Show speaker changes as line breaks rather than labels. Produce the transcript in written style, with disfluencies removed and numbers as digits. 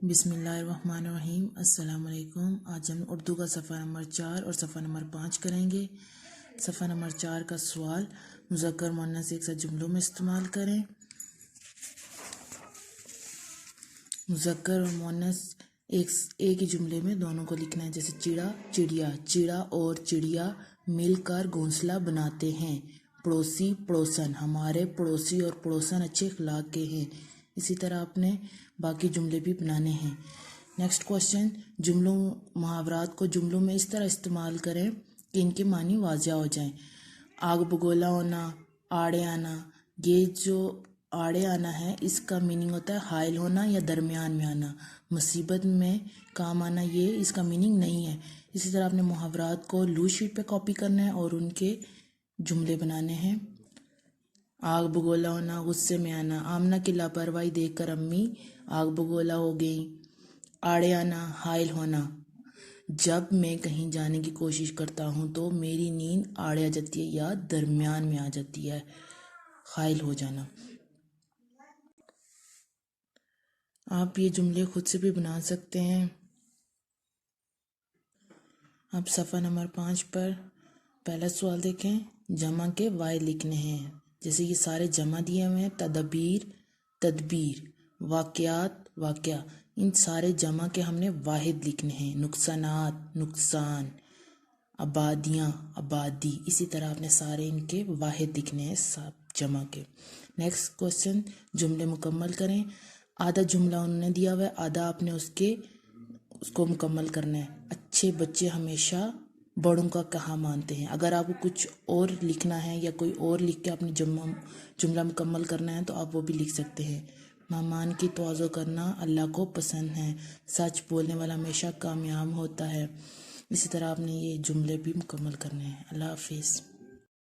بسم اللہ الرحمن الرحیم۔ السلام علیکم۔ آج ہم اردو کا صفحہ نمبر 4 اور صفحہ نمبر 5 کریں گے۔ صفحہ نمبر 4 کا سوال، مذکر مؤنث ایک ساتھ جملوں میں استعمال کریں۔ مذکر اور مؤنث ایک ہی جملے میں دونوں کو لکھنا ہے، جیسے چڑا چڑیا، چڑا اور چڑیا مل کر گھونسلہ بناتے ہیں۔ پڑوسی پڑوسن، ہمارے پڑوسی اور پڑوسن اچھے اخلاق کے ہیں۔ اسی طرح آپ نے باقی جملے بھی بنانے ہیں۔ نیکسٹ کوشچن، جملوں محاورات کو جملوں میں اس طرح استعمال کریں کہ ان کے معنی واضح ہو جائیں۔ آگ بگولا ہونا، آڑے آنا، یہ جو آڑے آنا ہے اس کا میننگ ہوتا ہے حائل ہونا یا درمیان میں آنا، مصیبت میں کام آنا، یہ اس کا میننگ نہیں ہے۔ اسی طرح آپ نے محاورات کو لوز شیٹ پہ کاپی کرنا ہے اور ان کے جملے بنانے ہیں۔ آگ بگولا ہونا، غصے میں آنا، آمنہ کی لاپرواہی دیکھ کر امی آگ بگولا ہو گئیں۔ آڑے آنا، حائل ہونا، جب میں کہیں جانے کی کوشش کرتا ہوں تو میری نیند آڑے آ جاتی ہے یا درمیان میں آ جاتی ہے، حائل ہو جانا۔ آپ یہ جملے خود سے بھی بنا سکتے ہیں۔ اب صفحہ نمبر 5 پر پہلا سوال دیکھیں، جمع کے واحد لکھنے ہیں۔ جیسے یہ سارے جمع دیے ہوئے ہیں، تدابیر تدبیر، واقعات واقعہ، ان سارے جمع کے ہم نے واحد لکھنے ہیں۔ نقصانات نقصان، آبادیاں آبادی، اسی طرح آپ نے سارے ان کے واحد لکھنے ہیں سب جمع کے۔ نیکسٹ کوشچن، جملے مکمل کریں۔ آدھا جملہ انہوں نے دیا ہوا ہے، آدھا آپ نے اس کو مکمل کرنا ہے۔ اچھے بچے ہمیشہ بڑوں کا کہا مانتے ہیں۔ اگر آپ کو کچھ اور لکھنا ہے یا کوئی اور لکھ کے اپنے جملہ مکمل کرنا ہے تو آپ وہ بھی لکھ سکتے ہیں۔ مہمان کی تواضع کرنا اللہ کو پسند ہے، سچ بولنے والا ہمیشہ کامیاب ہوتا ہے۔ اسی طرح آپ نے یہ جملے بھی مکمل کرنے ہیں۔ اللہ حافظ۔